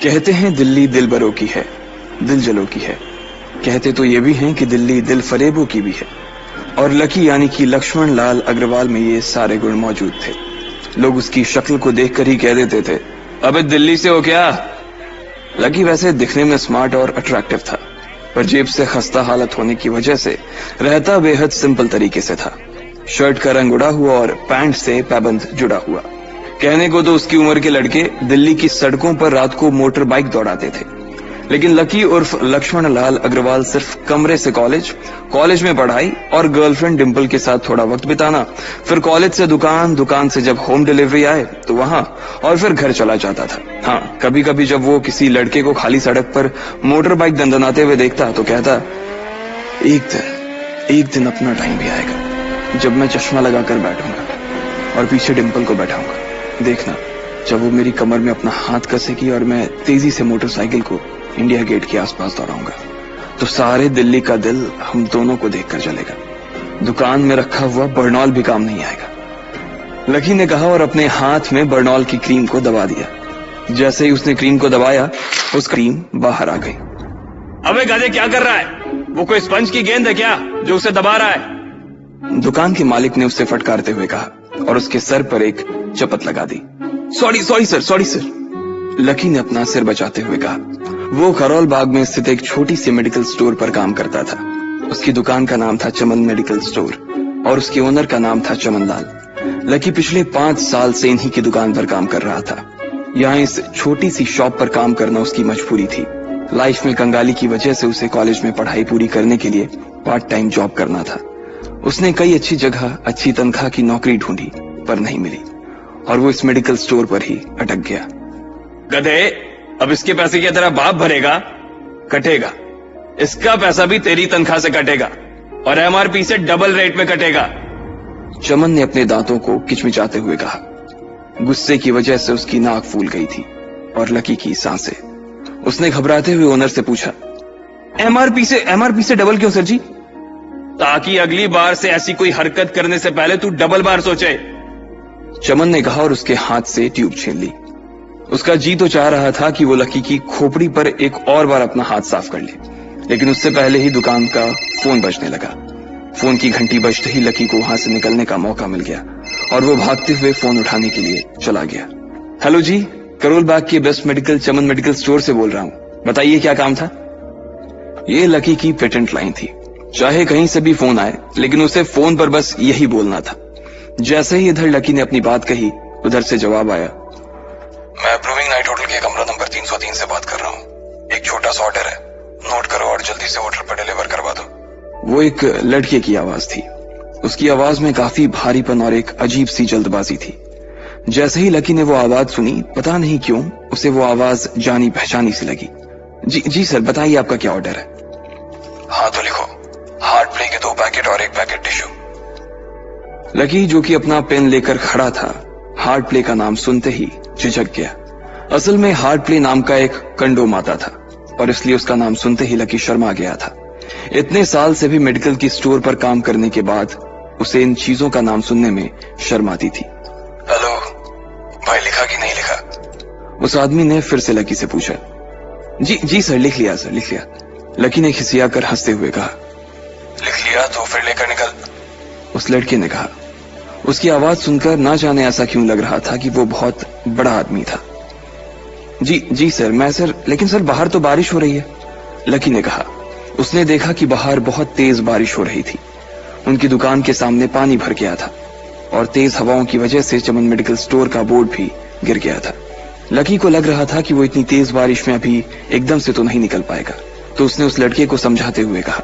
कहते हैं दिल्ली दिलबरों की है, दिल जलों की है। कहते तो ये भी हैं कि दिल्ली दिल फरेबों की भी है। और लकी यानी कि लक्ष्मण लाल अग्रवाल में ये सारे गुण मौजूद थे। लोग उसकी शक्ल को देखकर ही कह देते थे, अबे दिल्ली से हो क्या? लकी वैसे दिखने में स्मार्ट और अट्रैक्टिव था, पर जेब से खस्ता हालत होने की वजह से रहता बेहद सिंपल तरीके से था। शर्ट का रंग उड़ा हुआ और पैंट से पैबंद जुड़ा हुआ। कहने को तो उसकी उम्र के लड़के दिल्ली की सड़कों पर रात को मोटर बाइक दौड़ाते थे, लेकिन लकी उर्फ लक्ष्मण लाल अग्रवाल सिर्फ कमरे से कॉलेज में पढ़ाई और गर्लफ्रेंड डिंपल के साथ थोड़ा वक्त बिताना, फिर कॉलेज से दुकान, दुकान से जब होम डिलीवरी आए तो वहां, और फिर घर चला जाता था। हाँ, कभी कभी जब वो किसी लड़के को खाली सड़क पर मोटर बाइक दंदनाते हुए देखता तो कहता, एक दिन अपना टाइम भी आएगा जब मैं चश्मा लगाकर बैठूंगा और पीछे डिंपल को बैठाऊंगा। देखना, जब वो मेरी कमर में अपना हाथ कसेगी और मैं तेजी से मोटरसाइकिल को इंडिया गेट के आसपास दौड़ाऊंगा, तो सारे दिल्ली का दिल हम दोनों को देखकर जलेगा। दुकान में रखा हुआ बर्नॉल भी काम नहीं आएगा। लकी ने कहा और अपने हाथ में बर्नॉल की क्रीम को दबा दिया। जैसे ही उसने क्रीम को दबाया, उस क्रीम बाहर आ गई। अबे गधे, क्या कर रहा है? वो कोई स्पंज की गेंद है क्या जो उसे दबा रहा है? दुकान के मालिक ने उससे फटकारते हुए कहा और उसके सर पर एक चपत लगा दी। Sorry sir. लकी ने अपना सिर बचाते हुए कहा। वो करोल बाग में स्थित एक छोटी सी मेडिकल स्टोर पर काम करता था। उसकी दुकान का नाम था चमन मेडिकल स्टोर और उसके ओनर का नाम था चमन लाल। लकी पिछले 5 साल से इन्हीं की दुकान पर काम कर रहा था। यहाँ इस छोटी सी शॉप पर काम करना उसकी मजबूरी थी। लाइफ में कंगाली की वजह से उसे कॉलेज में पढ़ाई पूरी करने के लिए पार्ट टाइम जॉब करना था। उसने कई अच्छी जगह अच्छी तनख्वाह की नौकरी ढूंढी पर नहीं मिली और वो इस मेडिकल स्टोर पर ही अटक गया। गधे, अब इसके पैसे क्या तेरा बाप भरेगा? कटेगा। इसका पैसा भी तेरी तनख्वाह से कटेगा और एमआरपी से डबल रेट में कटेगा। चमन ने अपने दांतों को किचमिचाते हुए कहा। गुस्से की वजह से उसकी नाक फूल गई थी और लकी की सांसें। उसने घबराते हुए ओनर से पूछा, एमआरपी से डबल क्यों सर जी? ताकि अगली बार से ऐसी कोई हरकत करने से पहले तू डबल बार सोचे। चमन ने कहा और उसके हाथ से ट्यूब छीन ली। उसका जी तो चाह रहा था कि वो लकी की खोपड़ी पर एक और बार अपना हाथ साफ कर ले, लेकिन उससे पहले ही दुकान का फोन बजने लगा। फोन की घंटी बजते ही लकी को वहां से निकलने का मौका मिल गया और वो भागते हुए फोन उठाने के लिए चला गया। हेलो जी, करोल बाग के बेस्ट मेडिकल चमन मेडिकल स्टोर से बोल रहा हूं, बताइए क्या काम था? ये लकी की पेटेंट लाइन थी। चाहे कहीं से भी फोन आए, लेकिन उसे फोन पर बस यही बोलना था। जैसे ही इधर लकी ने अपनी बात कही, उधर से जवाब आया, मैं अप्रूविंग नाइट होटल के कमरा नंबर 303 से बात कर रहा हूँ। एक छोटा सा ऑर्डर है, नोट करो और जल्दी से होटल पर डिलीवर करवा दो। वो एक लड़के की आवाज थी। उसकी आवाज में काफी भारीपन और एक अजीब सी जल्दबाजी थी। जैसे ही लकी ने वो आवाज सुनी, पता नहीं क्यों उसे वो आवाज जानी पहचानी सी लगी। जी सर, बताइए आपका क्या ऑर्डर है? हाँ तो लिखो, हार्ट प्ले के 2 पैकेट और 1 पैकेट टिश्यू। लकी, जो कि अपना पेन लेकर खड़ा था, हार्ट प्ले का नाम सुनते ही झिझक गया। असल में हार्ट प्ले नाम का एक कंडोम आता था और इसलिए उसका नाम सुनते ही लकी शर्मा गया था। इतने साल से भी मेडिकल की स्टोर पर काम करने के बाद उसे इन चीजों का नाम सुनने में शर्म आती थी। हेलो भाई, लिखा कि नहीं लिखा? उस आदमी ने फिर से लकी से पूछा। जी सर, लिख लिया सर, लिख लिया। लकी ने खिसियाकर हंसते हुए कहा। लिख लिया तो फिर लेकर निकल, उस लड़के ने कहा। उसकी आवाज सुनकर ना जाने ऐसा क्यों लग रहा था कि वो बहुत बड़ा आदमी था। जी सर, मैं सर, लेकिन सर बाहर तो बारिश हो रही है, लकी ने कहा। उसने देखा कि बाहर बहुत तेज बारिश हो रही थी। उनकी दुकान के सामने पानी भर गया था और तेज हवाओं की वजह से चमन मेडिकल स्टोर का बोर्ड भी गिर गया था। लकी को लग रहा था कि वो इतनी तेज बारिश में अभी एकदम से तो नहीं निकल पाएगा, तो उसने उस लड़के को समझाते हुए कहा,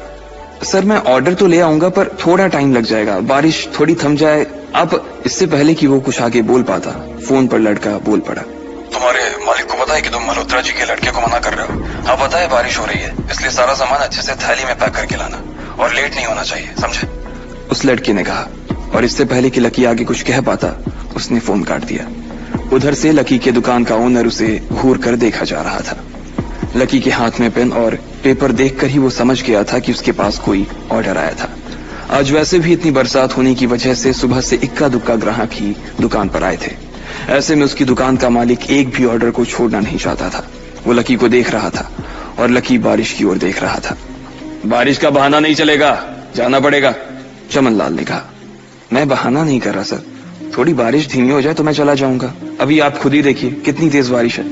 सर मैं ऑर्डर तो ले आऊंगा पर थोड़ा टाइम लग जाएगा, बारिश थोड़ी थम जाए आप। इससे पहले कि वो कुछ आगे बोल पाता, फोन पर लड़का बोल पड़ा। तुम्हारे मालिक को पता है कि तुम मल्होत्रा जी के लड़के को मना कर रहे हो? हाँ पता है, बारिश हो रही है, इसलिए सारा सामान अच्छे से थैली में पैक करके लाना और लेट नहीं होना चाहिए, समझे? उस लड़के ने कहा और इससे पहले कि लकी आगे कुछ कह पाता, उसने फोन काट दिया। उधर से लकी के दुकान का ओनर उसे घूर कर देखा जा रहा था। लकी के हाथ में पेन और पेपर देखकर ही वो समझ गया था कि उसके पास कोई ऑर्डर आया था। आज वैसे भी इतनी बरसात होने की वजह से सुबह से इक्का दुक्का ग्राहक ही दुकान पर आए थे। ऐसे में उसकी दुकान का मालिक एक भी ऑर्डर को छोड़ना नहीं चाहता था। वो लकी को देख रहा था और लकी बारिश की ओर देख रहा था। बारिश का बहाना नहीं चलेगा, जाना पड़ेगा, चमन लाल ने कहा। मैं बहाना नहीं कर रहा सर, थोड़ी बारिश धीमी हो जाए तो मैं चला जाऊंगा। अभी आप खुद ही देखिए कितनी तेज बारिश है।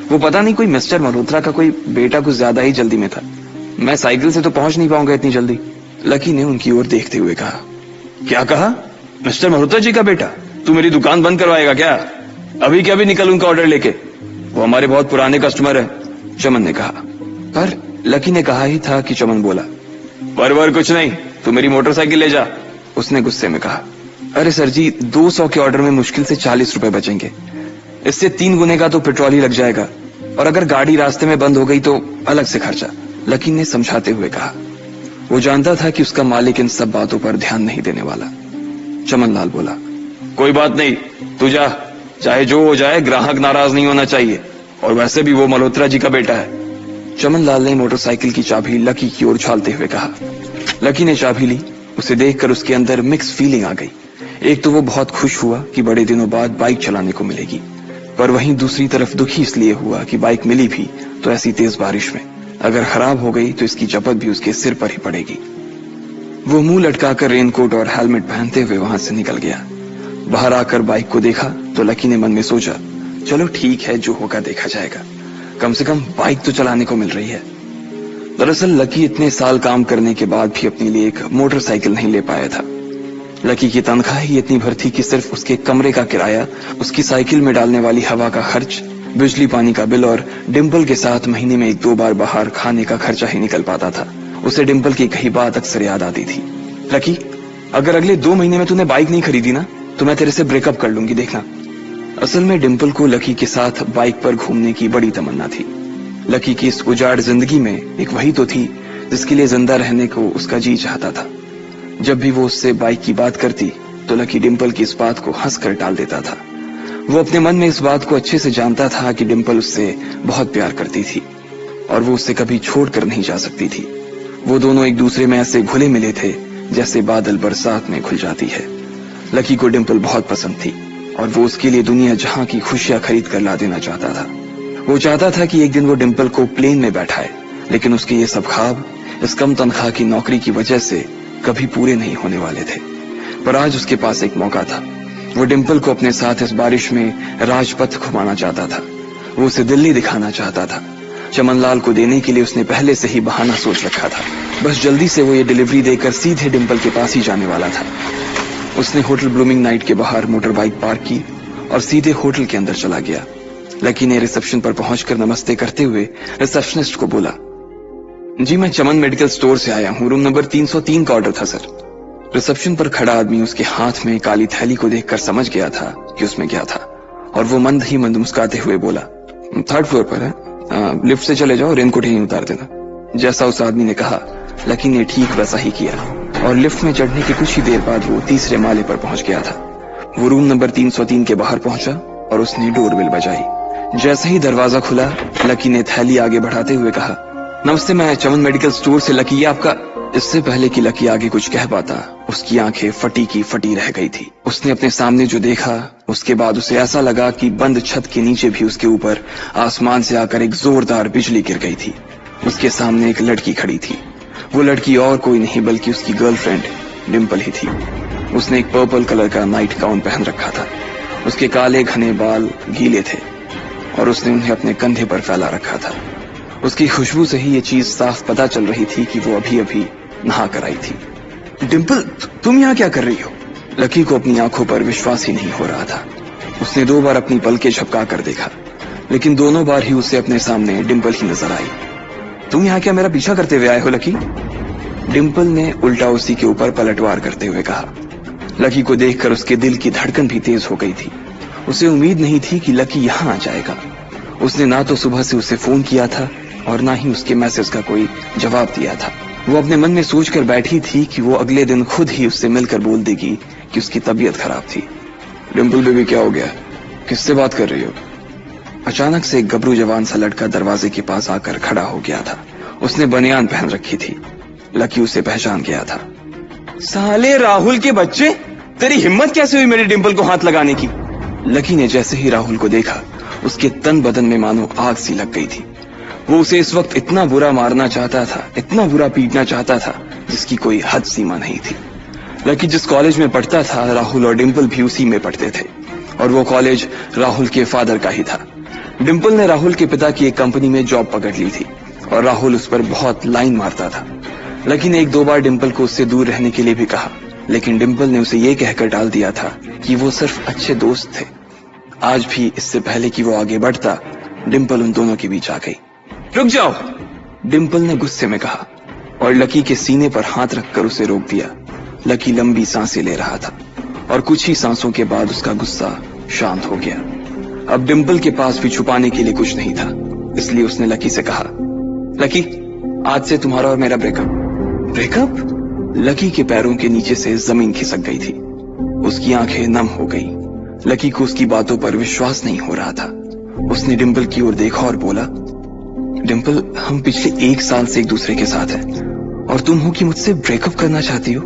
वो पता नहीं कोई मिस्टर मल्होत्रा का कोई बेटा कुछ ज्यादा ही जल्दी में था। मैं साइकिल से तो पहुंच नहीं पाऊंगा इतनी जल्दी। लकी ने उनकी ओर देखते हुए कहा। क्या कहा? मिस्टर मल्होत्रा जी का बेटा? तू मेरी दुकान बंद करवाएगा क्या? अभी क्या भी निकल उनका ऑर्डर लेके, वो हमारे बहुत पुराने कस्टमर है, चमन ने कहा। पर लकी ने कहा ही था कि चमन बोला। पर कुछ नहीं, तू मेरी मोटरसाइकिल ले जा, उसने गुस्से में कहा। अरे सर जी, 200 के ऑर्डर में मुश्किल से 40 रुपए बचेंगे, इससे 3 गुने का तो पेट्रोल ही लग जाएगा, और अगर गाड़ी रास्ते में बंद हो गई तो अलग से खर्चा, लकी ने समझाते हुए कहा। वो जानता था कि उसका मालिक इन सब बातों पर ध्यान नहीं देने वाला। चमन लाल बोला। कोई बात नहीं, तू जा, चाहे जो हो जाए, ग्राहक नाराज नहीं होना चाहिए, और वैसे भी वो मल्होत्रा जी का बेटा है। चमन लाल ने मोटरसाइकिल की चाबी लकी की ओर उछालते हुए कहा। लकी ने चाबी ली। उसे देखकर उसके अंदर मिक्स फीलिंग आ गई। एक तो वो बहुत खुश हुआ कि बड़े दिनों बाद बाइक चलाने को मिलेगी, पर वहीं दूसरी तरफ दुखी इसलिए हुआ कि बाइक मिली भी तो ऐसी तेज बारिश में, अगर खराब हो गई तो इसकी जपत भी उसके सिर पर ही पड़ेगी। वो मुंह लटकाकर रेनकोट और हेलमेट पहनते हुए वहां से निकल गया। बाहर आकर बाइक को देखा तो लकी ने मन में सोचा, चलो ठीक है, जो होगा देखा जाएगा, कम से कम बाइक तो चलाने को मिल रही है। दरअसल लकी इतने साल काम करने के बाद भी अपने लिए एक मोटरसाइकिल नहीं ले पाया था। लकी की तनख्वाह ही इतनी भर थी कि सिर्फ उसके कमरे का किराया, उसकी साइकिल में डालने वाली हवा का खर्च, बिजली पानी का बिल और डिंपल के साथ महीने में 1-2 बार बाहर खाने का खर्चा ही निकल पाता था। उसे डिंपल की कही बात अक्सर याद आती थी। लकी, अगर अगले 2 महीने में तूने बाइक नहीं खरीदी ना तो मैं तेरे से ब्रेकअप कर लूंगी, देखना। असल में डिंपल को लकी के साथ बाइक पर घूमने की बड़ी तमन्ना थी। लकी की इस उजाड़ जिंदगी में एक वही तो थी जिसके लिए जिंदा रहने को उसका जी चाहता था। जब भी वो उससे बाइक की बात करती तो लकी डिंपल की इस बात को हंसकर टाल देता था। वो अपने मन में इस बात को अच्छे से जानता था कि डिंपल उससे बहुत प्यार करती थी और वो उससे कभी छोड़कर नहीं जा सकती थी। वो दोनों एक दूसरे में ऐसे घुले मिले थे जैसे बादल बरसात में घुल जाती है। लकी को डिंपल बहुत पसंद थी और वो उसके लिए दुनिया जहां की खुशियां खरीद कर ला देना चाहता था। वो चाहता था कि एक दिन वो डिंपल को प्लेन में बैठाए, लेकिन उसके ये सब ख्वाब इस कम तनख्वाह की नौकरी की वजह से कभी पूरे नहीं होने वाले थे। पर आज उसके पास एक मौका था। वो डिंपल को अपने साथ इस बारिश में राजपथ घुमाना चाहता था। वो उसे दिल्ली दिखाना चाहता था। चमन लाल को देने के लिए उसने पहले से ही बहाना सोच रखा था। बस जल्दी से वो ये डिलीवरी देकर सीधे डिंपल के पास ही जाने वाला था। उसने होटल ब्लूमिंग नाइट के बाहर मोटर बाइक पार्क की और सीधे होटल के अंदर चला गया। लकी ने रिसेप्शन पर पहुंचकर नमस्ते करते हुए रिसेप्शनिस्ट को बोला, जी मैं चमन मेडिकल स्टोर से आया हूं, रूम नंबर 303 का ऑर्डर था सर। रिसेप्शन पर खड़ा आदमी उसके हाथ में काली थैली को देखकर समझ गया था कि उसमें क्या था और वो मंद ही मंद मुस्कुराते हुए बोला, 3rd फ्लोर पर है, लिफ्ट से चले जाओ, रेनकोट ही उतार देना। जैसा उस आदमी ने कहा लकी ने ठीक वैसा ही किया और लिफ्ट में चढ़ने के कुछ ही देर बाद वो 3रे माले पर पहुंच गया था। वो रूम नंबर 303 के बाहर पहुंचा और उसने डोरबेल बजाई। जैसे ही दरवाजा खुला लकी ने थैली आगे बढ़ाते हुए कहा, नमस्ते, मैं चमन मेडिकल स्टोर से लकी, आपका। इससे पहले कि लकी आगे कुछ कह पाता उसकी आंखें फटी की फटी रह गई थी। उसने अपने सामने जो देखा उसके बाद उसे ऐसा लगा कि बंद छत के नीचे भी उसके ऊपर आसमान से आकर एक जोरदार बिजली गिर गई थी। उसके सामने एक लड़की खड़ी थी। वो लड़की और कोई नहीं बल्कि उसकी गर्लफ्रेंड डिंपल ही थी। उसने एक पर्पल कलर का नाइट गाउन पहन रखा था। उसके काले घने बाल गीले थे और उसने उन्हें अपने कंधे पर फैला रखा था। उसकी खुशबू से ही ये चीज साफ पता चल रही थी कि वो अभी अभी नहा कर आई थी। डिंपल, तुम यहाँ क्या कर रही हो? लकी को अपनी आंखों पर विश्वास ही नहीं हो रहा था। उसने 2 बार अपनी पलकें झपका कर देखा, लेकिन दोनों बार ही उसे अपने सामने डिंपल ही नजर आई। तुम यहाँ क्या मेरा पीछा करते हुए आए हो लकी? डिंपल ने उल्टा उसी के ऊपर पलटवार करते हुए कहा। लकी को देखकर उसके दिल की धड़कन भी तेज हो गई थी। उसे उम्मीद नहीं थी कि लकी यहाँ आ जाएगा। उसने ना तो सुबह से उसे फोन किया था और ना ही उसके मैसेज का कोई जवाब दिया था। वो अपने मन में सोचकर बैठी थी कि वो अगले दिन खुद ही उससे मिलकर बोल देगी कि उसकी तबीयत खराब थी। डिंपल बेबी, क्या हो गया? किससे बात कर रही हो? अचानक से एक गबरू जवान सा लड़का दरवाजे के पास आकर खड़ा हो गया था। उसने बनियान पहन रखी थी। लकी उसे पहचान गया था। साले राहुल के बच्चे, तेरी हिम्मत कैसे हुई मेरी डिंपल को हाथ लगाने की? लकी ने जैसे ही राहुल को देखा उसके तन बदन में मानो आग सी लग गई थी। वो उसे इस वक्त इतना बुरा मारना चाहता था, इतना बुरा पीटना चाहता था, जिसकी कोई हद सीमा नहीं थी। लकी जिस कॉलेज में पढ़ता था, राहुल और डिंपल भी उसी में पढ़ते थे, और वो कॉलेज राहुल के फादर का ही था। डिंपल ने राहुल के पिता की एक कंपनी में जॉब पकड़ ली थी और राहुल उस पर बहुत लाइन मारता था। लकी ने 1-2 बार डिंपल को उससे दूर रहने के लिए भी कहा, लेकिन डिंपल ने उसे ये कहकर टाल दिया था कि वो सिर्फ अच्छे दोस्त थे। आज भी इससे पहले कि वो आगे बढ़ता, डिंपल उन दोनों के बीच आ गई। रुक जाओ, डिंपल ने गुस्से में कहा और लकी के सीने पर हाथ रखकर उसे रोक दिया। लकी लंबी सांसें ले रहा था और कुछ ही सांसों के बाद उसका गुस्सा शांत हो गया। अब डिंपल के पास भी छुपाने के लिए कुछ नहीं था, इसलिए उसने लकी से कहा, लकी, आज से तुम्हारा और मेरा ब्रेकअप? लकी के पैरों के नीचे से जमीन खिसक गई थी। उसकी आंखें नम हो गई। लकी को उसकी बातों पर विश्वास नहीं हो रहा था। उसने डिंपल की ओर देखा और बोला, डिंपल, हम पिछले 1 साल से एक दूसरे के साथ हैं और तुम हो कि मुझसे ब्रेकअप करना चाहती हो?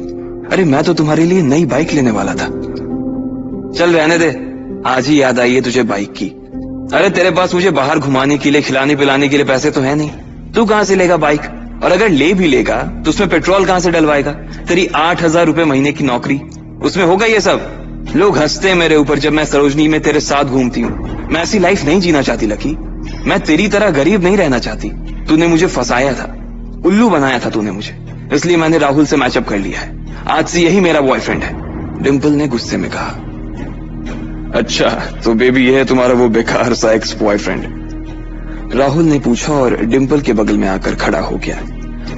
अरे मैं तो तुम्हारे लिए नई बाइक लेने वाला था। चल रहने दे, आज ही याद आई है तुझे बाइक की। अरे तेरे पास मुझे बाहर घुमाने के लिए, खिलाने पिलाने के लिए पैसे तो है नहीं। तू कहां से लेगा बाइक? और अगर ले भी लेगा तो उसमें पेट्रोल कहां से डलवाएगा? तेरी 8,000 रुपए महीने की नौकरी, उसमें होगा ये सब? लोग हंसते हैं मेरे ऊपर जब मैं सरोजनी में तेरे साथ घूमती हूँ। मैं ऐसी लाइफ नहीं जीना चाहती लकी। मैं तेरी तरह गरीब नहीं रहना चाहती। तूने मुझे फंसाया था, उल्लू बनाया था तूने मुझे, इसलिए मैंने राहुल से मैचअप कर लिया है। आज से यही मेरा बॉयफ्रेंड है, डिंपल ने गुस्से में कहा। अच्छा, तो बेबी ये है तुम्हारा वो बेकार सा एक्स बॉयफ्रेंड? राहुल ने पूछा और डिंपल के बगल में आकर खड़ा हो गया।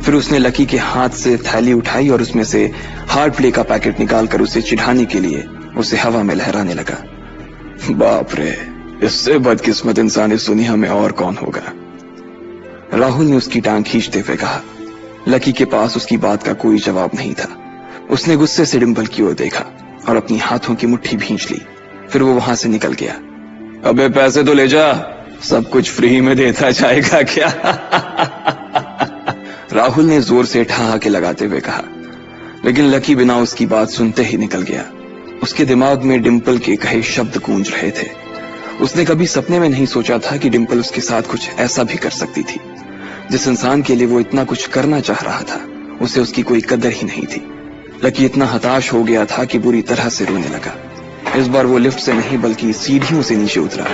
फिर उसने लकी के हाथ से थैली उठाई और उसमें से हार्ड प्ले का पैकेट निकालकर उसे चिढ़ाने के लिए उसे हवा में लहराने लगा। बाप रे, इससे बदकिस्मत इंसान इस दुनिया में और कौन होगा? राहुल ने उसकी टांग खींचते हुए कहा। लकी के पास उसकी बात का कोई जवाब नहीं था। उसने गुस्से से डिंपल की ओर देखा और अपनी हाथों की मुट्ठी भींच ली। फिर वो वहां से निकल गया। अबे पैसे तो ले जा, सब कुछ फ्री में देता जाएगा क्या? राहुल ने जोर से ठहाके लगाते हुए कहा, लेकिन लकी बिना उसकी बात सुनते ही निकल गया। उसके दिमाग में डिंपल के कहे शब्द गूंज रहे थे। उसने कभी सपने में नहीं सोचा था कि डिंपल उसके साथ कुछ ऐसा भी कर सकती थी। जिस इंसान के लिए वो इतना कुछ करना चाह रहा था, उसे उसकी कोई कदर ही नहीं थी। लकी इतना हताश हो गया था कि बुरी तरह से रोने लगा। इस बार वो लिफ्ट से नहीं बल्कि सीढ़ियों से नीचे उतरा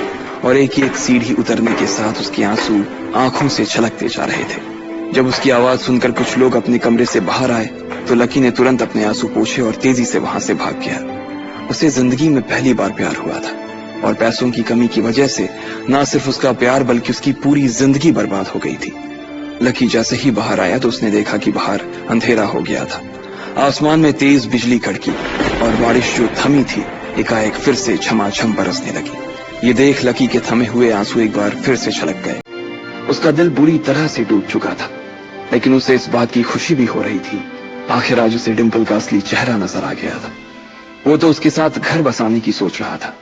और एक सीढ़ी उतरने के साथ उसके आंसू आंखों से छलकते जा रहे थे। जब उसकी आवाज सुनकर कुछ लोग अपने कमरे से बाहर आए तो लकी ने तुरंत अपने आंसू पोंछे और तेजी से वहां से भाग गया। उसे जिंदगी में पहली बार प्यार हुआ था और पैसों की कमी की वजह से न सिर्फ उसका प्यार बल्कि उसकी पूरी जिंदगी बर्बाद हो गई थी। लकी जैसे ही बाहर आया तो उसने देखा कि बाहर अंधेरा हो गया था। आसमान में तेज बिजली कड़की और बारिश जो थमी थी एकाएक फिर से झमाझम बरसने लगी। ये देख लकी के थमे हुए आंसू एक बार फिर से छलक गए। उसका दिल बुरी तरह से टूट चुका था, लेकिन उसे इस बात की खुशी भी हो रही थी। आखिर आज उसे डिंपल का असली चेहरा नजर आ गया था। वो तो उसके साथ घर बसाने की सोच रहा था,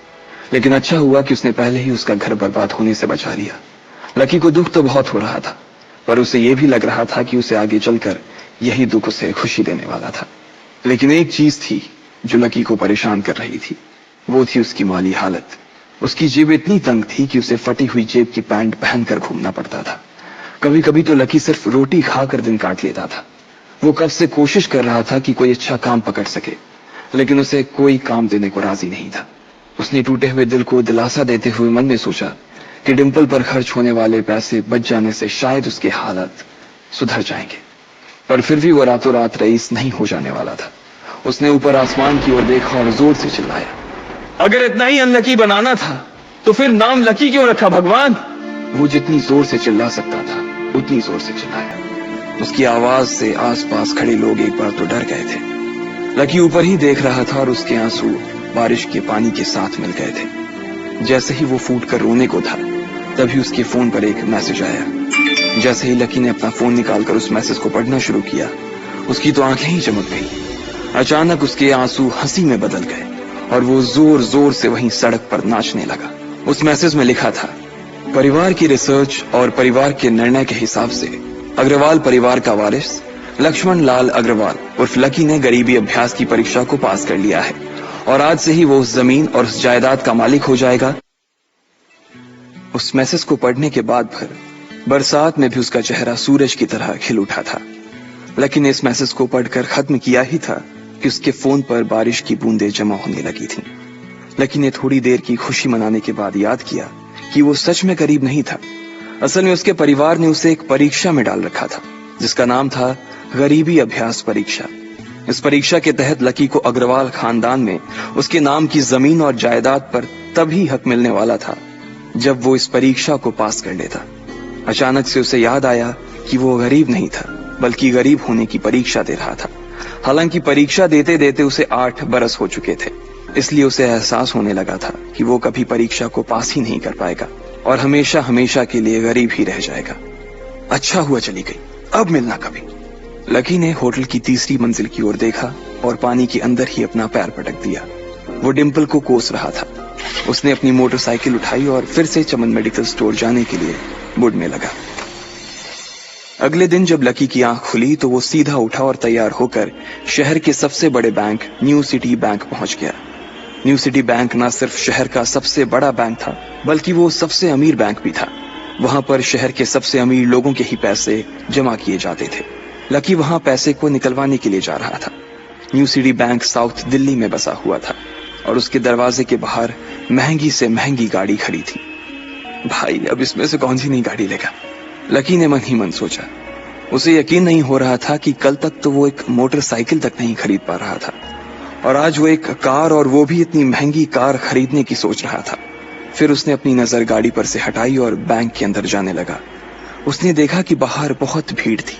लेकिन अच्छा हुआ कि उसने पहले ही उसका घर बर्बाद होने से बचा लिया। लकी को दुख तो बहुत हो रहा था, पर उसे यह भी लग रहा था कि उसे आगे चलकर यही दुख उसे खुशी देने वाला था। लेकिन एक चीज थी जो लकी को परेशान कर रही थी, वो थी उसकी माली हालत। उसकी जेब इतनी तंग थी कि उसे फटी हुई जेब की पैंट पहनकर घूमना पड़ता था। कभी कभी तो लकी सिर्फ रोटी खाकर दिन काट लेता था। वो कब से कोशिश कर रहा था कि कोई अच्छा काम पकड़ सके, लेकिन उसे कोई काम देने को राजी नहीं था। उसने टूटे हुए दिल को दिलासा देते हुए मन में सोचा कि डिंपल पर खर्च होने वाले पैसे बच जाने से शायद उसके हालात सुधर जाएंगे, पर फिर भी वो रातों रात रईस नहीं हो जाने वाला था। उसने ऊपर आसमान की ओर देखा और जोर से चिल्लाया, अगर इतना ही अनलकी बनाना था तो फिर नाम लकी क्यों रखा भगवान? वो जितनी जोर से चिल्ला सकता था उतनी जोर से चिल्लाया। उसकी आवाज से आसपास खड़े लोग एक बार तो डर गए थे। लकी ऊपर ही देख रहा था और उसके आंसू बारिश के पानी के साथ मिल गए थे। जैसे ही वो फूट कर रोने को था, तभी उसके फोन पर एक मैसेज आया। जैसे ही लकी ने अपना फोन निकालकर उस मैसेज को पढ़ना शुरू किया, उसकी तो आंखें ही चमक गई। अचानक उसके आंसू हंसी में बदल गए और वो जोर जोर से वहीं सड़क पर नाचने लगा। उस मैसेज में लिखा था, परिवार की रिसर्च और परिवार के निर्णय के हिसाब से अग्रवाल परिवार का वारिस लक्ष्मण लाल अग्रवाल उर्फ लकी ने गरीबी अभ्यास की परीक्षा को पास कर लिया है और आज से ही वो उस जमीन और उस जायदाद का मालिक हो जाएगा। उस मैसेज को पढ़ने के बाद फिर बरसात में भी उसका चेहरा सूरज की तरह खिल उठा था। लकी ने इस मैसेज को पढ़कर खत्म किया ही था कि उसके फोन पर बारिश की बूंदें जमा होने लगी थीं। लकी ने थोड़ी देर की खुशी मनाने के बाद याद किया कि वो सच में गरीब नहीं था। असल में उसके परिवार ने उसे एक परीक्षा में डाल रखा था जिसका नाम था गरीबी अभ्यास परीक्षा। इस परीक्षा के तहत लकी को अग्रवाल खानदान में उसके नाम की जमीन और जायदाद पर तभी हक मिलने वाला था जब वो इस परीक्षा को पास कर लेता। अचानक से उसे याद आया कि वो गरीब नहीं था बल्कि गरीब होने की परीक्षा दे रहा था। हालांकि परीक्षा देते देते उसे 8 बरस हो चुके थे, इसलिए उसे एहसास होने लगा था कि वो कभी परीक्षा को पास ही नहीं कर पाएगा और हमेशा हमेशा के लिए गरीब ही रह जाएगा। अच्छा हुआ चली गई, अब मिलना कभी। लकी ने होटल की तीसरी मंजिल की ओर देखा और पानी के अंदर ही अपना पैर पटक दिया। वो डिम्पल को कोस रहा था। उसने अपनी मोटरसाइकिल उठाई और फिर से चमन मेडिकल स्टोर जाने के लिए मुड़ने लगा। अगले दिन जब लकी की आंख खुली तो वो सीधा उठा और तैयार होकर शहर के सबसे बड़े बैंक न्यू सिटी बैंक पहुंच गया। न्यू सिटी बैंक न सिर्फ शहर का सबसे बड़ा बैंक था बल्कि वो सबसे अमीर बैंक भी था। वहां पर शहर के सबसे अमीर लोगों के ही पैसे जमा किए जाते थे। लकी वहां पैसे को निकलवाने के लिए जा रहा था। New city bank south Delhi में बसा हुआ था और उसके दरवाजे के बाहर महंगी से महंगी गाड़ी खड़ी थी। भाई, अब इसमें से कौन सी नई गाड़ी लेगा, लकी ने मन ही मन सोचा। उसे यकीन नहीं हो रहा था कि कल तक तो वो एक मोटरसाइकिल तक नहीं खरीद पा रहा था और आज वो एक कार, और वो भी इतनी महंगी कार खरीदने की सोच रहा था। फिर उसने अपनी नजर गाड़ी पर से हटाई और बैंक के अंदर जाने लगा। उसने देखा कि बाहर बहुत भीड़ थी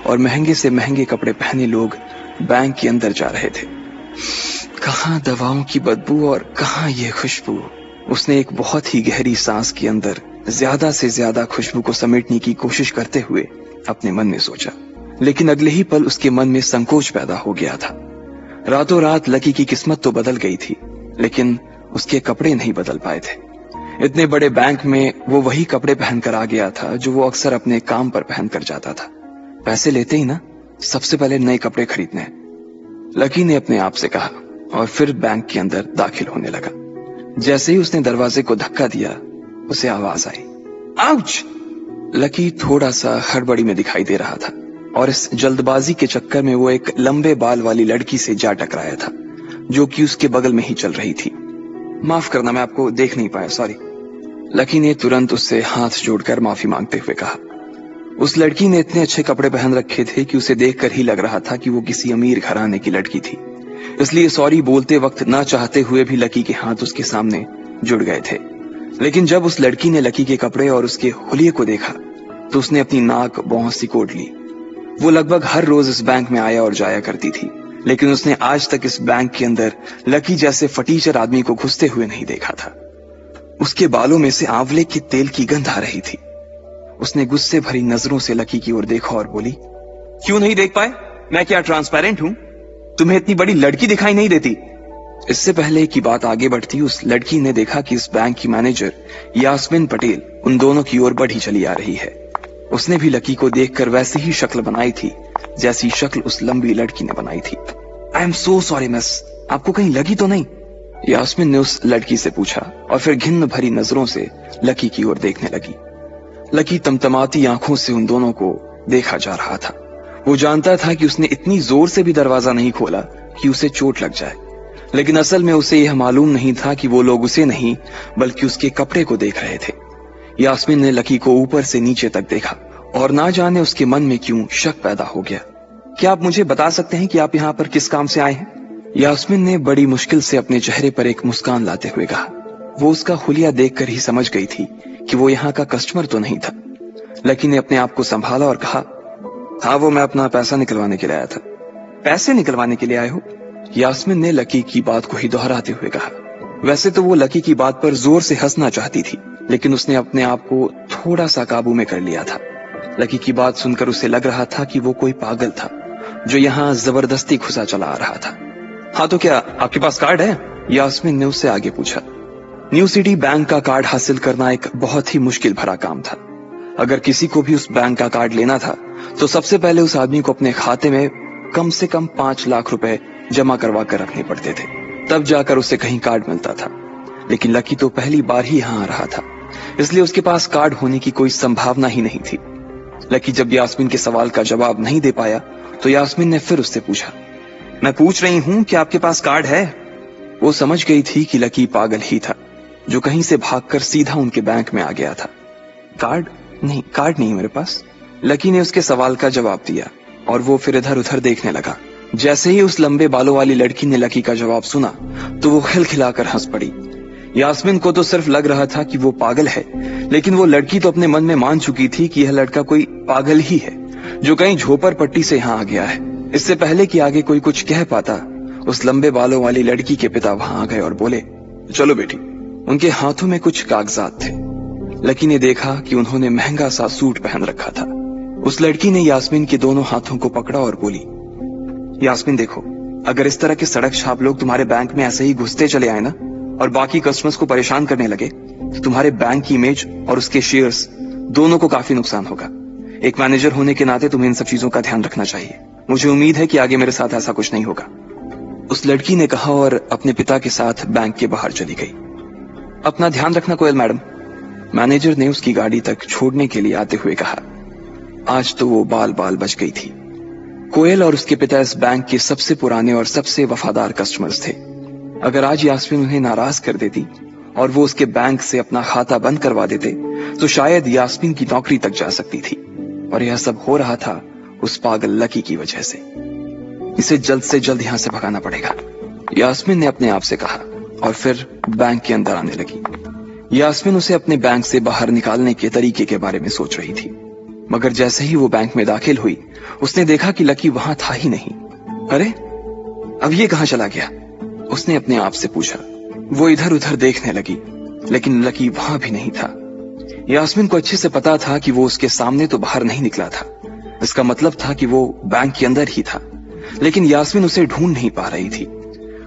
और महंगे से महंगे कपड़े पहने लोग बैंक के अंदर जा रहे थे। कहाँ दवाओं की बदबू और कहाँ ये खुशबू। उसने एक बहुत ही गहरी सांस के अंदर ज्यादा से ज्यादा खुशबू को समेटने की कोशिश करते हुए अपने मन में सोचा, लेकिन अगले ही पल उसके मन में संकोच पैदा हो गया था। रातों रात लकी की किस्मत तो बदल गई थी, लेकिन उसके कपड़े नहीं बदल पाए थे। इतने बड़े बैंक में वो वही कपड़े पहनकर आ गया था जो वो अक्सर अपने काम पर पहनकर जाता था। पैसे लेते ही ना सबसे पहले नए कपड़े खरीदने हैं, लकी ने अपने आप से कहा और फिर बैंक के अंदर दाखिल होने लगा। जैसे ही उसने दरवाजे को धक्का दिया, उसे आवाज आई, आउच! लकी थोड़ा सा हड़बड़ी में दिखाई दे रहा था और इस जल्दबाजी के चक्कर में वो एक लंबे बाल वाली लड़की से जा टकराया था जो कि उसके बगल में ही चल रही थी। माफ करना, मैं आपको देख नहीं पाया, सॉरी। लकी ने तुरंत उससे हाथ जोड़कर माफी मांगते हुए कहा। उस लड़की ने इतने अच्छे कपड़े पहन रखे थे कि उसे देखकर ही लग रहा था कि वो किसी अमीर घराने की लड़की थी, इसलिए सॉरी बोलते वक्त ना चाहते हुए भी लकी के हाथ उसके सामने जुड़ गए थे। लेकिन जब उस लड़की ने लकी के कपड़े और उसके हुलिये को देखा तो उसने अपनी नाक भौं सिकोड़ ली। वो लगभग हर रोज इस बैंक में आया और जाया करती थी, लेकिन उसने आज तक इस बैंक के अंदर लकी जैसे फटीचर आदमी को घुसते हुए नहीं देखा था। उसके बालों में से आंवले के तेल की गंध आ रही थी। उसने गुस्से भरी नजरों से लकी की ओर देखा और बोली, क्यों नहीं देख पाए? मैं क्या ट्रांसपेरेंट हूं? तुम्हें इतनी बड़ी लड़की दिखाई नहीं देती? इससे पहले कि बात आगे बढ़ती, उस लड़की ने देखा कि इस बैंक की मैनेजर यास्मीन पटेल उन दोनों की ओर बढ़ी चली आ रही है। उसने भी लकी को देखकर वैसी ही शक्ल बनाई थी जैसी शक्ल उस लंबी लड़की ने बनाई थी। I am so sorry miss, आपको कहीं लगी तो नहीं? यास्मीन ने उस लड़की से पूछा और फिर घिन्न भरी नजरों से लकी की ओर देखने लगी। लकी तमतमाती आंखों से उन दोनों को देखा जा रहा था। वो जानता था कि उसने इतनी जोर से भी दरवाजा नहीं खोला कि उसे चोट लग जाए, लेकिन असल में उसे यह मालूम नहीं था कि वो लोग उसे नहीं बल्कि उसके कपड़े को देख रहे थे। यास्मीन ने लकी को ऊपर से नीचे तक देखा और ना जाने उसके मन में क्यों शक पैदा हो गया। क्या आप मुझे बता सकते हैं कि आप यहाँ पर किस काम से आए हैं? यास्मीन ने बड़ी मुश्किल से अपने चेहरे पर एक मुस्कान लाते हुए कहा। वो उसका हुलिया देखकर ही समझ गई थी कि वो यहाँ का कस्टमर तो नहीं था। लकी ने अपने आप को संभाला और कहा, हाँ, वो मैं अपना पैसा निकलवाने के लिए आया था। पैसे निकलवाने के लिए आए हो? यास्मीन ने लकी की बात को ही दोहराते हुए कहा। वैसे तो वो लकी की बात पर जोर से हंसना चाहती थी, लेकिन उसने अपने आप को थोड़ा सा काबू में कर लिया था। लकी की बात सुनकर उसे लग रहा था कि वो कोई पागल था जो यहाँ जबरदस्ती घुसा चला आ रहा था। हाँ, तो क्या आपके पास कार्ड है? यास्मीन ने उससे आगे पूछा। न्यू सिटी बैंक का कार्ड हासिल करना एक बहुत ही मुश्किल भरा काम था। अगर किसी को भी उस बैंक का कार्ड लेना था तो सबसे पहले उस आदमी को अपने खाते में कम से कम 5 लाख रुपए जमा करवा कर रखने पड़ते थे, तब जाकर उसे कहीं कार्ड मिलता था। लेकिन लकी तो पहली बार ही यहाँ आ रहा था इसलिए उसके पास कार्ड होने की कोई संभावना ही नहीं थी। लकी जब यास्मीन के सवाल का जवाब नहीं दे पाया तो यास्मीन ने फिर उससे पूछा, मैं पूछ रही हूं कि आपके पास कार्ड है? वो समझ गई थी कि लकी पागल ही था जो कहीं से भागकर सीधा उनके बैंक में आ गया था। कार्ड नहीं मेरे पास। लकी ने उसके सवाल का जवाब दिया और वो फिर इधर उधर देखने लगा। जैसे ही उस लंबे बालों वाली लड़की ने लकी का जवाब सुना तो वो खिलखिलाकर हंस पड़ी। यास्मीन को तो सिर्फ लग रहा था कि वो पागल है, लेकिन वो लड़की तो अपने मन में मान चुकी थी कि यह लड़का कोई पागल ही है जो कहीं झोपड़ पट्टी से यहाँ आ गया है। इससे पहले कि आगे कोई कुछ कह पाता, उस लंबे बालों वाली लड़की के पिता वहां आ गए और बोले, चलो बेटी। उनके हाथों में कुछ कागजात थे। लकी ने देखा कि उन्होंने महंगा सा सूट पहन रखा था। उस लड़की ने यास्मीन के दोनों हाथों को पकड़ा और बोली, यास्मीन देखो, अगर इस तरह के सड़क छाप लोग तुम्हारे बैंक में ऐसे ही घुसते चले आए ना और बाकी कस्टमर्स को परेशान करने लगे तो तुम्हारे बैंक की इमेज और उसके शेयर्स दोनों को काफी नुकसान होगा। एक मैनेजर होने के नाते तुम्हें इन सब चीजों का ध्यान रखना चाहिए। मुझे उम्मीद है कि आगे मेरे साथ ऐसा कुछ नहीं होगा, उस लड़की ने कहा और अपने पिता के साथ बैंक के बाहर चली गई। अपना ध्यान रखना कोयल मैडम, मैनेजर ने उसकी गाड़ी तक छोड़ने के लिए आते हुए कहा। आज तो वो बाल बाल बच गई थी। कोयल और उसके पिता इस बैंक के सबसे पुराने और सबसे वफादार कस्टमर्स थे। अगर आज यास्मीन उन्हें नाराज कर देती और वो उसके बैंक से अपना खाता बंद करवा देते तो शायद यास्मीन की नौकरी तक जा सकती थी। और यह सब हो रहा था उस पागल लकी की वजह से। इसे जल्द से जल्द यहां से भगाना पड़ेगा, यास्मीन ने अपने आप से कहा और फिर बैंक के अंदर आने लगी। यास्मीन उसे अपने बैंक से बाहर निकालने के तरीके के बारे में सोच रही थी, मगर जैसे ही वो बैंक में दाखिल हुई उसने देखा कि लकी वहां था ही नहीं। अरे अब ये कहां चला गया, उसने अपने आप से पूछा। वो इधर उधर देखने लगी, लेकिन लकी वहां भी नहीं था। यास्मीन को अच्छे से पता था कि वो उसके सामने तो बाहर नहीं निकला था। इसका मतलब था कि वो बैंक के अंदर ही था, लेकिन यास्मीन उसे ढूंढ नहीं पा रही थी।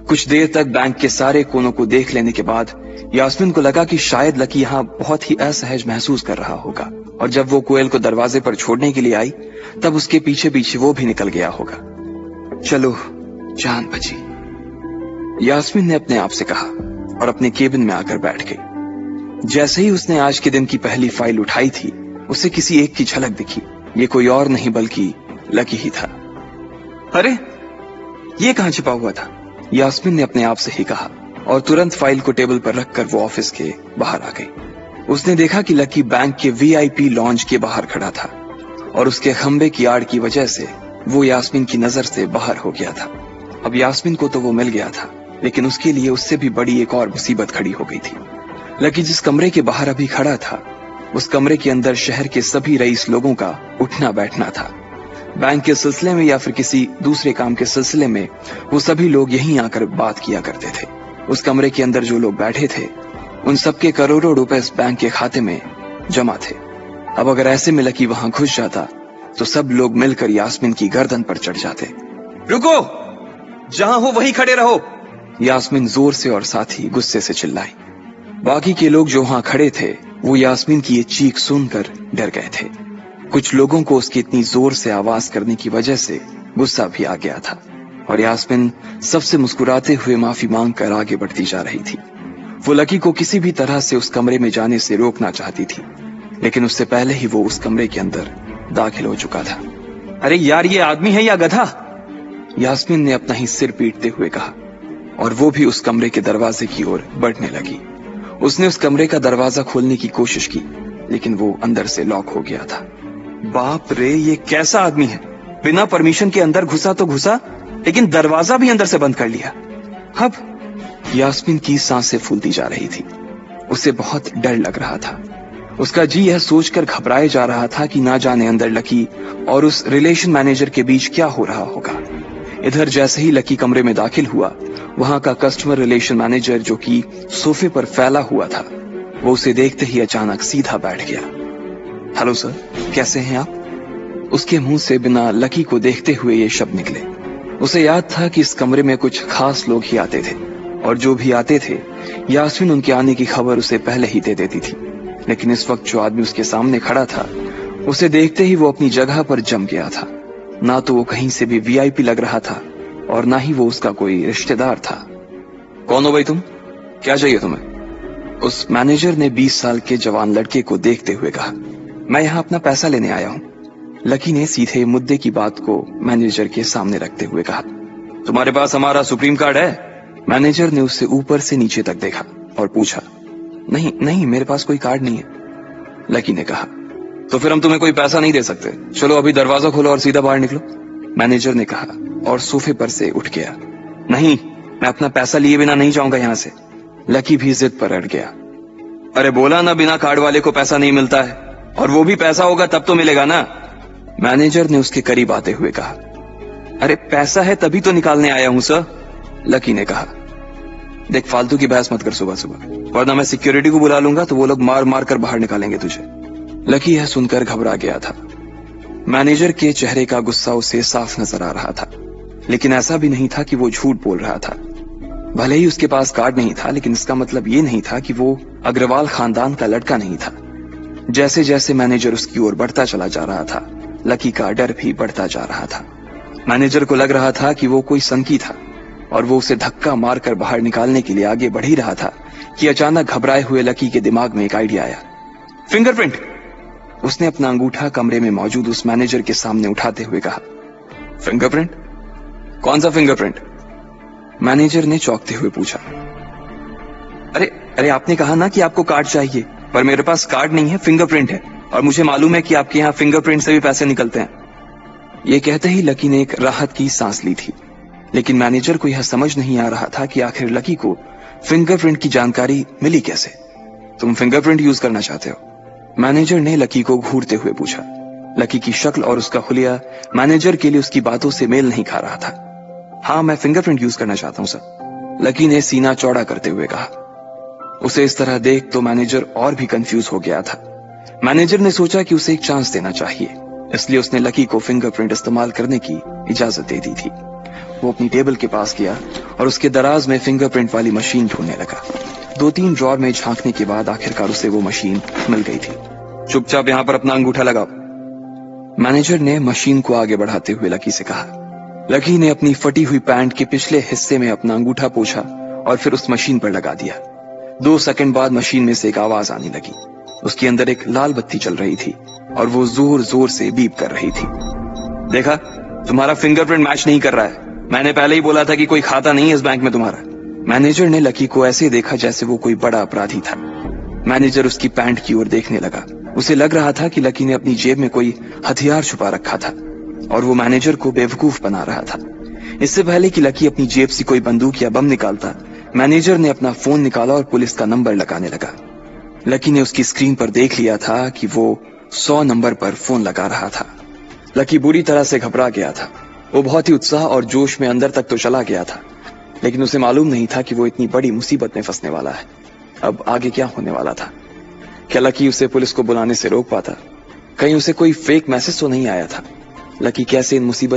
कुछ देर तक बैंक के सारे कोनों को देख लेने के बाद यास्मीन को लगा कि शायद लकी यहाँ बहुत ही असहज महसूस कर रहा होगा, और जब वो कोयल को दरवाजे पर छोड़ने के लिए आई तब उसके पीछे पीछे वो भी निकल गया होगा। चलो जान बची, यास्मीन ने अपने आप से कहा और अपने केबिन में आकर बैठ गई। जैसे ही उसने आज के दिन की पहली फाइल उठाई थी उसे किसी एक की झलक दिखी। ये कोई और नहीं बल्कि लकी ही था। अरे ये कहां छिपा हुआ था, यास्मीन ने अपने आप से ही कहा और तुरंत फाइल को टेबल पर रखकर वो ऑफिस के बाहर आ गई। उसने देखा कि लकी बैंक के VIP लॉन्ज के बाहर खड़ा था और उसके खंबे की आड़ की वजह से वो यास्मीन की नजर से बाहर हो गया था। अब यास्मीन को तो वो मिल गया था, लेकिन उसके लिए उससे भी बड़ी एक और मुसीबत खड़ी हो गई थी। लकी जिस कमरे के बाहर अभी खड़ा था उस कमरे के अंदर शहर के सभी रईस लोगों का उठना बैठना था। बैंक के सिलसिले में या फिर किसी दूसरे काम के सिलसिले में वो सभी लोग यहीं आकर बात किया करते थे। उस कमरे के अंदर जो लोग बैठे थे उन सबके करोड़ों रुपए इस बैंक के खाते में जमा थे। अब अगर ऐसे में लकी वहां घुस जाता तो सब लोग मिलकर यास्मीन की गर्दन पर चढ़ जाते। रुको, जहां हो वहीं खड़े रहो, यास्मीन जोर से और साथ ही गुस्से से चिल्लाई। बाकी के लोग जो वहां खड़े थे वो यास्मीन की ये चीख सुनकर डर गए थे। कुछ लोगों को उसकी इतनी जोर से आवाज करने की वजह से गुस्सा भी आ गया था और यास्मीन सबसे मुस्कुराते हुए माफी मांगकर आगे बढ़ती जा रही थी। वो लकी को किसी भी तरह से उस कमरे में जाने से रोकना चाहती थी, लेकिन उससे पहले ही वो उस कमरे के अंदर दाखिल हो चुका था। अरे यार, ये आदमी है या गधा, यास्मीन ने अपना ही सिर पीटते हुए कहा और वो भी उस कमरे के दरवाजे की ओर बढ़ने लगी। उसने उस कमरे का दरवाजा खोलने की कोशिश की, लेकिन वो अंदर से लॉक हो गया था। बाप रे, ये कैसा आदमी है, बिना परमिशन के अंदर घुसा तो घुसा, लेकिन दरवाजा भी अंदर से बंद कर लिया। अब यास्मीन की सांसें फूलती जा रही थी। उसे बहुत डर लग रहा था। उसका जी यह सोचकर घबराए जा रहा था कि ना जाने अंदर लकी और उस रिलेशन मैनेजर के बीच क्या हो रहा होगा। इधर जैसे ही लकी कमरे में दाखिल हुआ, वहां का कस्टमर रिलेशन मैनेजर जो कि सोफे पर फैला हुआ था, वो उसे देखते ही अचानक सीधा बैठ गया। हेलो सर, कैसे हैं आप? उसके मुंह से बिना लकी को देखते हुए ये शब्द निकले। उसे याद था कि इस कमरे में कुछ खास लोग ही आते थे और जो भी आते थे यास्मीन उनके आने की खबर उसे पहले ही दे देती थी। लेकिन इस वक्त जो आदमी उसके सामने खड़ा था, उसे देखते ही वो अपनी जगह पर जम गया था। ना तो वो कहीं से भी VIP लग रहा था और ना ही वो उसका कोई रिश्तेदार था। कौन हो भाई तुम? क्या चाहिए तुम्हें? उस मैनेजर ने 20 साल के जवान लड़के को देखते हुए कहा, मैं यहाँ अपना पैसा लेने आया हूँ। लकी ने सीधे मुद्दे की बात को मैनेजर के सामने रखते हुए कहा, तुम्हारे पास हमारा सुप्रीम कार्ड है? मैनेजर ने उससे ऊपर से नीचे तक देखा और पूछा, नहीं नहीं, मेरे पास कोई कार्ड नहीं है। लकी ने कहा, तो फिर हम तुम्हें कोई पैसा नहीं दे सकते। चलो अभी दरवाजा खोलो और सीधा बाहर निकलो। मैनेजर ने कहा और सोफे पर से उठ गया। नहीं, मैं अपना पैसा लिए बिना नहीं जाऊंगा यहां से। लकी भी जिद पर अड़ गया। अरे बोला ना, बिना कार्ड वाले को पैसा नहीं मिलता है, और वो भी पैसा होगा तब तो मिलेगा ना। मैनेजर ने उसके करीब आते हुए कहा, अरे पैसा है तभी तो निकालने आया हूं सर। लकी ने कहा, देख फालतू की बहस मत कर सुबह सुबह, वरना मैं सिक्योरिटी को बुला लूंगा तो वो लोग मार मार कर बाहर निकालेंगे तुझे। लकी यह सुनकर घबरा गया था। मैनेजर के चेहरे का गुस्सा उसे साफ नजर आ रहा था, लेकिन ऐसा भी नहीं था कि वो झूठ बोल रहा था। भले ही उसके पास कार्ड नहीं था, लेकिन इसका मतलब ये नहीं था कि वो अग्रवाल खानदान का लड़का नहीं था। जैसे जैसे मैनेजर उसकी ओर बढ़ता चला जा रहा था, लकी का डर भी बढ़ता जा रहा था। मैनेजर को लग रहा था कि वो कोई संकी था और वो उसे धक्का मारकर बाहर निकालने के लिए आगे बढ़ ही रहा था कि अचानक घबराए हुए लकी के दिमाग में एक आइडिया आया। फिंगरप्रिंट! उसने अपना अंगूठा कमरे में मौजूद उस मैनेजर के सामने उठाते हुए कहा। फिंगरप्रिंट? कौन सा फिंगरप्रिंट? मैनेजर ने चौंकते हुए पूछा। अरे अरे आपने कहा ना कि आपको कार्ड चाहिए, पर मेरे पास कार्ड नहीं है, फिंगरप्रिंट है, और मुझे मालूम है कि आपके यहाँ फिंगरप्रिंट से भी पैसे निकलते हैं। ये कहते ही लकी ने एक राहत की सांस ली थी, लेकिन मैनेजर को यह समझ नहीं आ रहा था कि आखिर लकी को फिंगरप्रिंट की जानकारी मिली कैसे। तुम फिंगरप्रिंट यूज करना चाहते हो? मैनेजर ने लकी को घूरते हुए पूछा। लकी की शक्ल और उसका हुलिया मैनेजर के लिए उसकी बातों से मेल नहीं खा रहा था। हाँ, मैं फिंगरप्रिंट यूज करना चाहता हूं सर, लकी ने सीना चौड़ा करते हुए कहा। उसे इस तरह देख तो मैनेजर और भी कंफ्यूज हो गया था। मैनेजर ने सोचा कि उसे एक चांस देना चाहिए, इसलिए उसने लकी को फिंगरप्रिंट इस्तेमाल करने की इजाजत दे दी थी। वो अपनी टेबल के पास गया और उसके दराज में फिंगरप्रिंट वाली मशीन ढूंढने लगा। 2-3 ड्रॉर में झांकने के बाद आखिरकार उसे वो मशीन मिल गई थी। चुपचाप यहां पर अपना अंगूठा लगाओ, मैनेजर ने मशीन को आगे बढ़ाते हुए लकी से कहा। लकी ने अपनी फटी हुई पैंट के पिछले हिस्से में अपना अंगूठा पोंछा और फिर उस मशीन पर लगा दिया। 2 सेकंड बाद मशीन में से एक आवाज आने लगी। उसके अंदर एक लाल बत्ती चल रही थी और वो जोर जोर से बीप कर रही थी। देखा, तुम्हारा फिंगरप्रिंट मैच नहीं कर रहा है। मैंने पहले ही बोला था कि कोई खाता नहीं है इस बैंक में तुम्हारा। मैनेजर ने लकी को ऐसे देखा जैसे वो कोई बड़ा अपराधी था। मैनेजर उसकी पैंट की ओर देखने लगा। उसे लग रहा था कि लकी ने अपनी जेब में कोई हथियार छुपा रखा था और वो मैनेजर को बेवकूफ बना रहा था। इससे पहले कि लकी अपनी जेब से कोई बंदूक या बम निकालता, मैनेजर ने अपना फोन निकाला और पुलिस का नंबर लगाने लगा। लकी ने उसकी स्क्रीन पर देख लिया था कि वो 100 नंबर पर फोन लगा रहा था। लकी बुरी तरह से घबरा गया था। वो बहुत ही उत्साह और जोश में अंदर तक तो चला गया था, लेकिन उसे मालूम नहीं था कि वो इतनी बड़ी मुसीबत में फंसने वाला है। अब आगे क्या होने वाला था? क्या लकी उसे पुलिस को बुलाने से रोक पाता? कहीं उसे कोई फेक मैसेज तो नहीं आया था? लकी कैसे इन मुसीबत